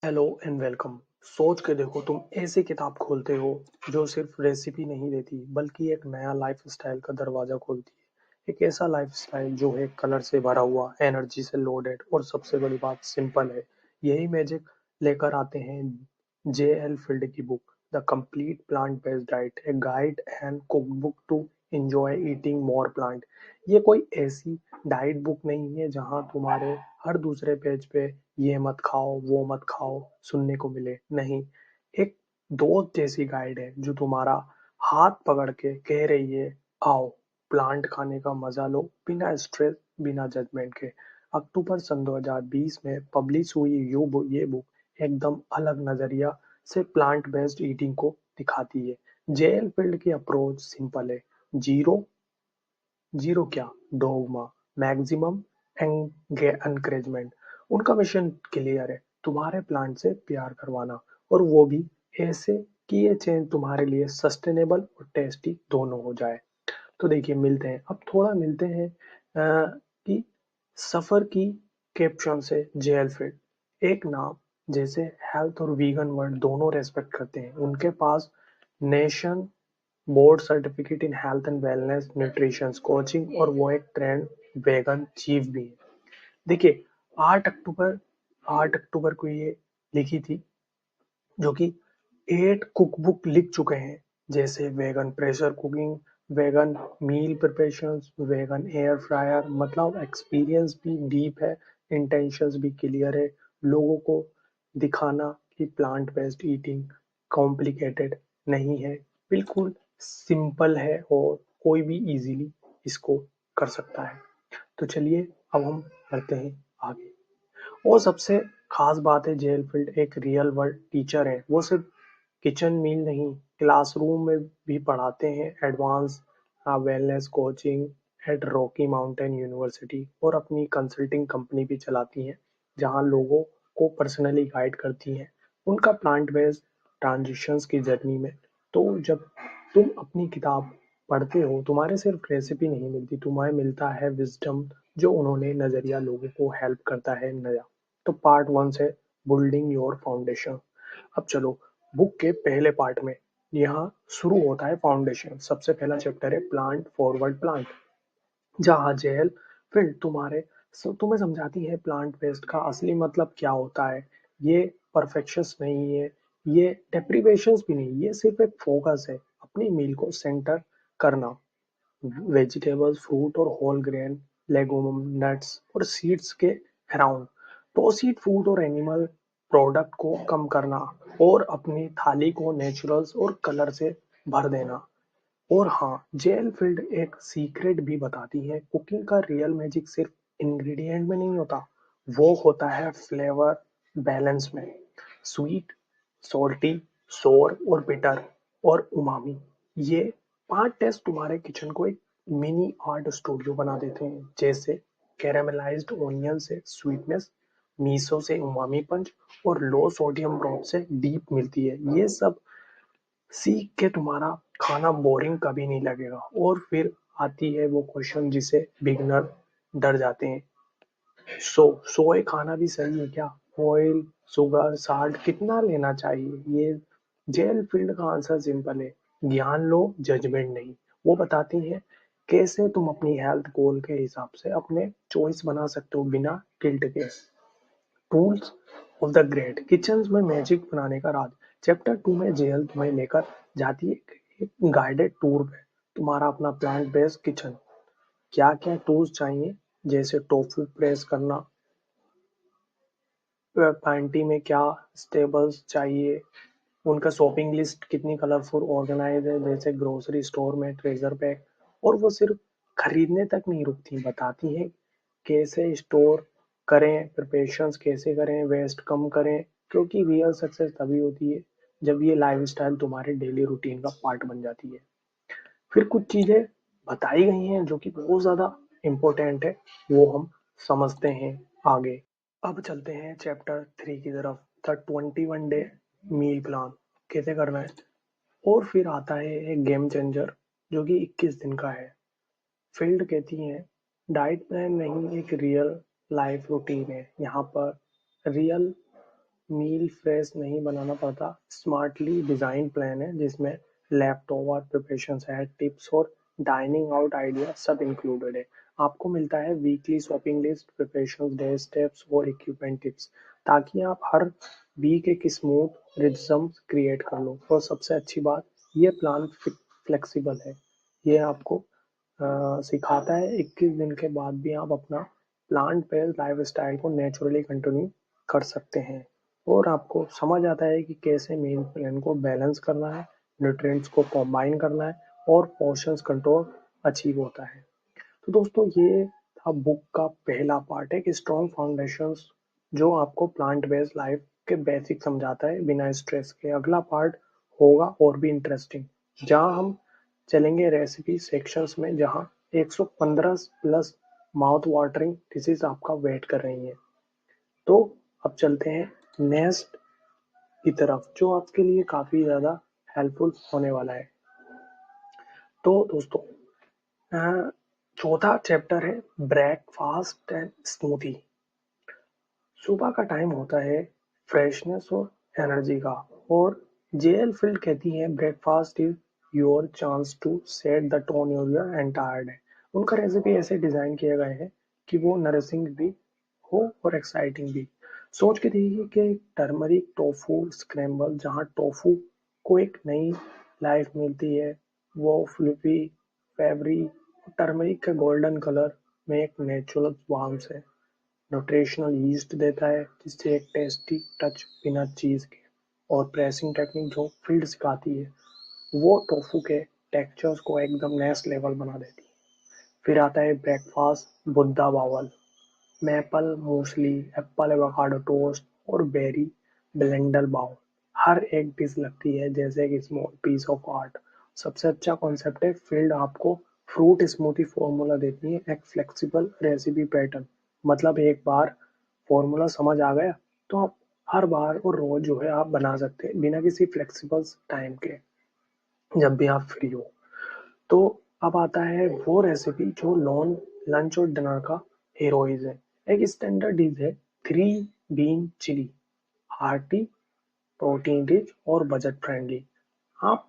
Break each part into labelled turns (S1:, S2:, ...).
S1: Hello and welcome. सोच के देखो, तुम ऐसी किताब खोलते हो जो सिर्फ रेसिपी नहीं देती बल्कि एक नया लाइफस्टाइल का दरवाजा खोलती है। एक ऐसा लाइफस्टाइल जो है कलर से भरा हुआ, एनर्जी से लोडेड और सबसे बड़ी बात सिंपल है। यही मैजिक लेकर आते हैं जे.एल. फील्ड की book the complete plant based diet, a guide and cookbook to enjoy eating more plant. ये कोई ऐसी डाइट बुक नहीं है जहां तुम्हारे हर दूसरे पेज पे ये मत खाओ वो मत खाओ सुनने को मिले। नहीं, एक दोस्त जैसी गाइड है जो तुम्हारा हाथ पकड़ के कह रही है, आओ प्लांट खाने का मजा लो, बिना स्ट्रेस बिना जजमेंट के। अक्टूबर सन 2020 में पब्लिश हुई ये बुक एकदम अलग नजरिया से प्लांट बेस्ड ईटिंग को दिखाती है। जेएल फील्ड की अप्रोच सिंपल है। जीरो जीरो क्या, डोगमा, मैक्सिमम एनकरेजमेंट। उनका मिशन क्लियर है, तुम्हारे प्लांट से प्यार करवाना, और वो भी ऐसे कि ये चेंज तुम्हारे लिए सस्टेनेबल और टेस्टी दोनों हो जाए। तो देखिए, मिलते हैं, अब थोड़ा मिलते हैं कि सफर की कैप्शन से। जेल फिट एक नाम जैसे हेल्थ और वीगन वर्ड दोनों रेस्पेक्ट करते हैं। उनके पास nation board certificate in health and wellness, nutrition coaching, और वो एक ट्रेंड वेगन चीफ भी है। देखिए, 8 अक्टूबर 8 अक्टूबर को ये लिखी थी, जो कि 8 कुक बुक लिख चुके हैं, जैसे वेगन प्रेशर कुकिंग, वेगन मील प्रिपरेशन, वेगन एयर फ्रायर। मतलब एक्सपीरियंस भी डीप है, इंटेंशंस भी क्लियर है। लोगों को दिखाना कि प्लांट बेस्ड ईटिंग कॉम्प्लिकेटेड नहीं है, बिल्कुल सिंपल है और कोई भी इजीली इसको कर सकता है। तो चलिए, अब हम बढ़ते हैं आगे। और सबसे खास बात है, जेलफील्ड एक रियल वर्ल्ड टीचर है। वो सिर्फ किचन मील नहीं, क्लासरूम में भी पढ़ाते हैं। Advance wellness coaching at Rocky Mountain University, और अपनी कंसल्टिंग कंपनी भी चलाती हैं जहां लोगों को पर्सनली गाइड करती हैं उनका प्लांट बेस्ड ट्रांजिशंस की जर्नी में। तो जब तुम अपनी किताब पढ़ते हो, तुम्हारे सिर्फ रेसिपी नहीं मिलती, तुम्हें मिलता है विजडम जो उन्होंने नजरिया लोगों को हेल्प करता है नया। तो पार्ट वन से बिल्डिंग योर फाउंडेशन। अब चलो, बुक के पहले पार्ट में यहाँ शुरू होता है फाउंडेशन। सबसे पहला चैप्टर है प्लांट फॉरवर्ड प्लांट, जहाँ जेल फिर तुम्हें समझाती है प्लांट बेस्ड का असली मतलब क्या होता है। ये परफेक्शंस नहीं है, ये डेप्रिवेशंस भी नहीं, ये सिर्फ एक फोकस है, अपनी मील को सेंटर करना। वेजिटेबल्स, फ्रूट और होल ग्रेन, लेगुम, नट्स और सीड्स के अराउंड, प्रोसीड फूड और एनिमल प्रोडक्ट को कम करना, और अपनी थाली को नेचुरल्स और कलर से भर देना। और हाँ, जेल फील्ड एक सीक्रेट भी बताती है, कुकिंग का रियल मैजिक सिर्फ इंग्रेडिएंट में नहीं होता, वो होता है फ्लेवर बैलेंस में। स्वीट, सॉल्टी, सोर और बिटर और उमामी, ये 5 टेस्ट तुम्हारे किचन को एक मिनी आर्ट स्टूडियो बना देते हैं। जैसे कैरामेलाइज्ड ओनियन से स्वीटनेस, मीसो से उमामी पंच, और लो सोडियम ब्रोथ से डीप मिलती है। ये सब सीख के तुम्हारा खाना बोरिंग कभी नहीं लगेगा। और फिर आती है वो क्वेश्चन जिसे बिगनर डर जाते हैं, सोए खाना भी सही है क्या? ऑयल, शुगर, साल्ट कितना लेना चाहिए? ये जेल फील्ड का आंसर सिंपल है, ज्ञान लो, जजमेंट नहीं। वो बताती है कैसे तुम अपनी हेल्थ गोल के हिसाब से अपने चॉइस बना सकते हो बिना गिल्ट के। Tools of the great kitchen में मैजिक बनाने का राज। चैप्टर 2 में जेल तुम्हें लेकर जाती है एक गाइडेड टूर पे, तुम्हारा अपना प्लांट बेस्ड किचन। क्या क्या टूल्स चाहिए, जैसे टोफू प्रेस करना, पैंटी में क्या स्टेबल्स चाहिए, उनका शॉपिंग लिस्ट कितनी कलरफुल ऑर्गेनाइज है, जैसे ग्रोसरी स्टोर में ट्रेजर पैक। और वो सिर्फ खरीदने तक नहीं रुकती, बताती हैं कैसे स्टोर करें, प्रिपरेशंस कैसे करें, वेस्ट कम करें। क्योंकि रियल सक्सेस तभी होती है जब ये लाइफस्टाइल तुम्हारे डेली रूटीन का पार्ट बन जाती है। फिर कुछ चीजें बताई गई हैं जो कि बहुत ज्यादा इम्पोर्टेंट है, वो हम समझते हैं आगे। अब चलते हैं चैप्टर 3 की तरफ, द 21 डे मील प्लान, कैसे करना है। और फिर आता है एक गेम चेंजर जो कि 21 दिन का है। फील्ड कहती है, डाइट प्लान नहीं, एक रियल लाइफ रूटीन है। यहाँ पर रियल मील फ्रेश नहीं बनाना पड़ता, स्मार्टली डिजाइन प्लान है जिसमें लैपटॉप और प्रिपरेशन है, टिप्स और डाइनिंग आउट आइडिया सब इंक्लूडेड है। आपको मिलता है weekly shopping list, preparation day steps और इक्विपमेंट टिप्स, ताकि आप हर वीक एक स्मूथ रिदम क्रिएट कर लो। और सबसे अच्छी बात, ये प्लान फ्लेक्सिबल है। ये आपको सिखाता है 21 दिन के बाद भी आप अपना प्लांट बेस्ड लाइफ स्टाइल को नेचुरली कंटिन्यू कर सकते हैं। और आपको समझ आता है कि कैसे मील प्लान को बैलेंस करना है, न्यूट्रिएंट्स को कंबाइन करना है और पोर्शंस कंट्रोल अचीव होता है। तो दोस्तों, ये था बुक का पहला पार्ट, एक स्ट्रॉन्ग फाउंडेशन जो आपको प्लांट बेस्ड लाइफ के बेसिक समझाता है बिना स्ट्रेस के। अगला पार्ट होगा और भी इंटरेस्टिंग, जहां हम चलेंगे रेसिपी सेक्शंस में, जहां 115 प्लस माउथ वाटरिंग डिशेज आपका वेट कर रही हैं। तो अब चलते हैं नेक्स्ट की तरफ, जो आपके लिए काफी ज्यादा हेल्पफुल होने वाला है। तो दोस्तों, चौथा चैप्टर है ब्रेकफास्ट एंड स्मूथी। सुबह का टाइम होता है फ्रेशनेस और एनर्जी का, और जेएल फील्ड कहती है breakfast is your chance to set the tone your entire day. उनका रेसिपी ऐसे डिजाइन किए गए हैं कि वो नरिशिंग भी हो और एक्साइटिंग भी। सोच के देखिए कि टर्मरिक टोफू स्क्रैम्बल, जहाँ टोफू को एक नई लाइफ मिलती है, वो फ्लूफी फेवरी टर्मरिक का गोल्डन कलर में एक नेचुरल वार्मथ है, न्यूट्रिशनल यीस्ट देता है जिससे एक टेस्टी टच बिना चीज के। और प्रेसिंग टेक्निक जो फील्ड सिखाती है, वो टोफू के टेक्सचर्स को एकदम नेक्स्ट लेवल बना देती है। फिर आता है ब्रेकफास्ट बुद्धा बावल, मैपल मूसली, एप्पल एवोकाडो टोस्ट और बेरी ब्लेंडर बाउल। हर एक डिश लगती है जैसे एक स्मॉल पीस ऑफ आर्ट। सबसे अच्छा कॉन्सेप्ट है फील्ड आपको फ्रूट स्मूथी फॉर्मूला देती है, एक फ्लेक्सिबल रेसिपी पैटर्न। मतलब एक बार फॉर्मूला समझ आ गया तो आप हर बार और रोज जो है आप बना सकते हैं बिना किसी फ्लेक्सिबल टाइम के, जब भी आप फ्री हो। तो अब आता है वो रेसिपी जो नॉन लंच और डिनर का हीरोइज है। एक स्टैंडर्ड डिश है three bean chili, hearty protein rich और बजट फ्रेंडली। आप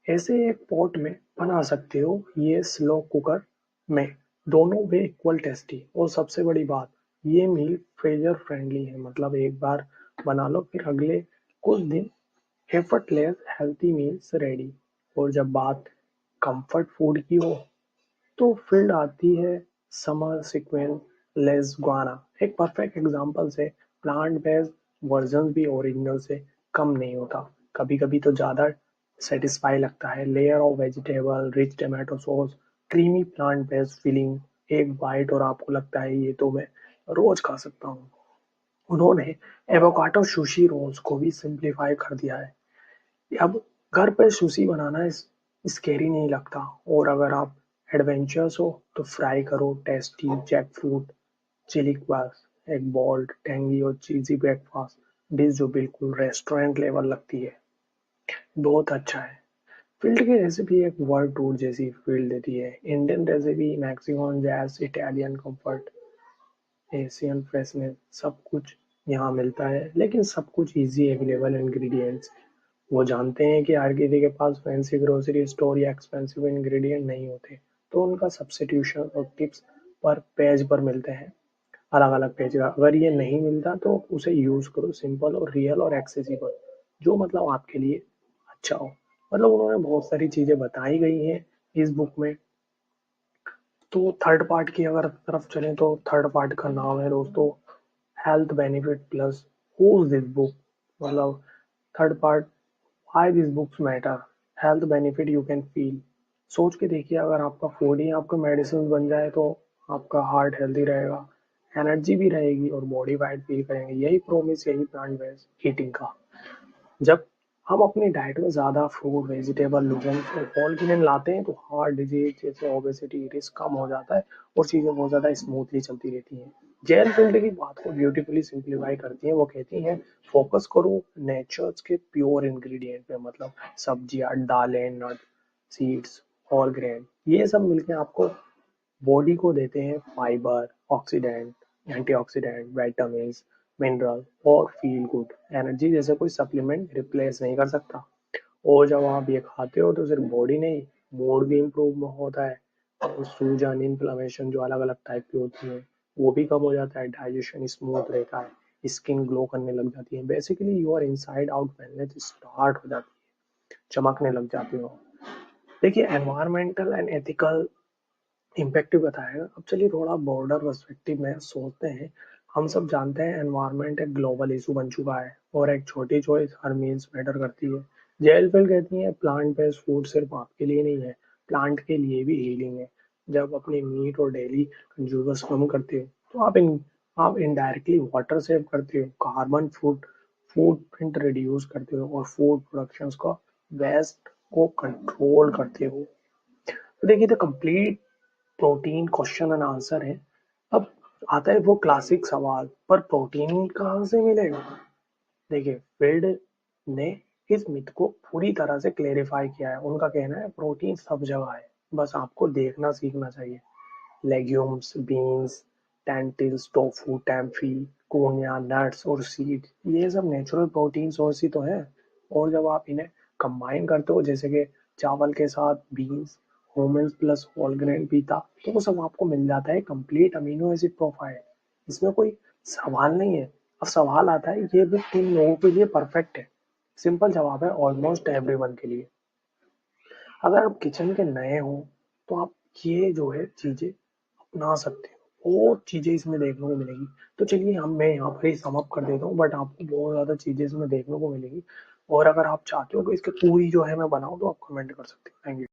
S1: ऐसे एक पॉट में बना सकते हो, ये स्लो कुकर में, दोनों वे इक्वल टेस्टी। और सबसे बड़ी बात, ये मील फ्रीजर फ्रेंडली है, मतलब एक बार बना लो फिर अगले कुछ दिन एफर्टलेस हेल्थी मील्स रेडी। और जब बात कंफर्ट फूड की हो तो फील्ड आती है समर सीक्वेंस लेस्गुआना, एक परफेक्ट एग्जांपल से प्लांट बेस्ड वर्जन भी ओरिजिनल से कम नहीं होता, कभी कभी तो ज्यादा सेटिस्फाई लगता है। Layer of vegetable, rich tomato sauce, creamy plant based feeling, एक बाइट और आपको लगता है ये तो मैं रोज खा सकता हूँ। उन्होंने एवोकाडो सुशी रोल्स को भी सिंप्लीफाई कर दिया है। अब घर पे सुशी बनाना स्केरी नहीं लगता। और अगर आप एडवेंचर्स हो तो फ्राई करो tasty jackfruit chili queso, एक बोल्ड टेंगी और चीजी ब्रेकफास्ट डिश जो बिल्कुल रेस्टोरेंट लेवल लगती है। बहुत अच्छा है। फील्ड की रेसिपी एक वर्ल्ड टूर जैसी फील देती है। Indian recipe, Mexican jazz, Italian comfort, Asian freshness, सब कुछ यहाँ मिलता है, लेकिन सब कुछ इजी अवेलेबल इंग्रेडिएंट्स। वो जानते हैं कि हर किसी के पास फैंसी ग्रोसरी स्टोर या एक्सपेंसिव इंग्रेडिएंट नहीं होते, तो उनका सब्स्टिट्यूशन और टिप्स पर पेज पर मिलते हैं, अलग अलग पेज का। अगर ये नहीं मिलता तो उसे यूज करो, सिंपल और रियल और एक्सेसिबल, जो मतलब आपके लिए अच्छा हो। मतलब उन्होंने बहुत सारी चीजें बताई गई हैं इस बुक में। तो थर्ड पार्ट की अगर तरफ चलें तो थर्ड पार्ट का नाम है दोस्तों health benefit plus who this book. मतलब third part, why this books matter, health benefit you can feel. सोच के देखिए, अगर आपका फूड ही आपका मेडिसिन बन जाए तो आपका हार्ट हेल्दी रहेगा, एनर्जी भी रहेगी और बॉडी वाइड फील करेंगे। यही प्रोमिस, यही प्लांट बेस्ड ईटिंग का। जब हम अपनी डाइट में ज़्यादा फ्रूट वेजिटेबल लूजेंस और होल ग्रेन लाते हैं तो हार्ट डिजीज जैसे ओबेसिटी रिस्क कम हो जाता है और चीज़ें बहुत ज़्यादा स्मूथली चलती रहती हैं। जेल फील्ड की बात को ब्यूटीफुली सिंप्लीफाई करती हैं। वो कहती हैं फोकस करो नेचर्स के प्योर इंग्रेडिएंट पे, मतलब सब्जियां, दालें, नट, सीड्स, होल ग्रेन, ये सब मिलके आपको बॉडी को देते हैं fibre, oxidant, antioxidant, vitamin, mineral और फील गुड एनर्जी जैसे कोई सप्लीमेंट रिप्लेस नहीं कर सकता। और जब आप ये खाते हो तो सिर्फ बॉडी नहीं, मूड भी इम्प्रूव होता है। और सूजन, इन्फ्लेमेशन जो अलग अलग टाइप की होती है वो भी कम हो जाता है। डाइजेशन स्मूथ रहता है, स्किन ग्लो करने लग जाती है। Basically your inside out wellness start हो जाती है, चमकने लग जाते हो। देखिए, एनवायरमेंटल एंड एथिकल इम्पैक्ट भी बताएगा। अब चलिए थोड़ा बॉर्डर पर्सपेक्टिव में सोचते हैं। हम सब जानते हैं एनवायरनमेंट एक ग्लोबल इशू बन चुका है और एक छोटी चॉइस हर मील्स मैटर करती है। जेल फिल कहती है प्लांट बेस्ड फूड सिर्फ आपके लिए नहीं है, प्लांट के लिए भी हीलिंग है। जब अपनी मीट और डेली कंज्यूमर्स कम करते हो तो आप इनडायरेक्टली वाटर सेव करते हो, carbon food food print reduce करते हो और फूड प्रोडक्शन का वेस्ट को कंट्रोल करते हो। तो देखिए, the complete protein question and answer है। अब आता है वो क्लासिक सवाल, पर प्रोटीन कहाँ से मिलेगा। देखिए, फील्ड ने इस मिथ को पूरी तरह से क्लेरिफाई किया है। उनका कहना है प्रोटीन सब जगह है, बस आपको देखना सीखना चाहिए। लेग्यूम्स, बीन्स, टेंटिल्स, टोफू, टेम्फी, कोनिया, नट्स और सीड, ये सब नेचुरल प्रोटीन सोर्स ही तो है। और जब आप इन्हें कंबाइन करते हो, जैसे कि चावल के साथ beans, hummus plus whole grain pita, तो वो सब आपको मिल जाता है कंप्लीट अमीनो एसिड प्रोफाइल। इसमें कोई सवाल नहीं है। अब सवाल आता है ये भी किन लोगों के लिए परफेक्ट है। सिंपल जवाब है ऑलमोस्ट एवरीवन के लिए। अगर आप किचन के नए हो तो आप ये जो है चीजें अपना सकते हो और चीजें इसमें देखने को मिलेगी। तो चलिए हम मैं यहाँ पर ही सम अप कर देता हूँ, बट आपको बहुत ज्यादा चीजें इसमें देखने को मिलेगी। और अगर आप चाहते हो कि इसकी पूरी जो है मैं बनाऊँ तो आप कमेंट कर सकते हो। Thank you.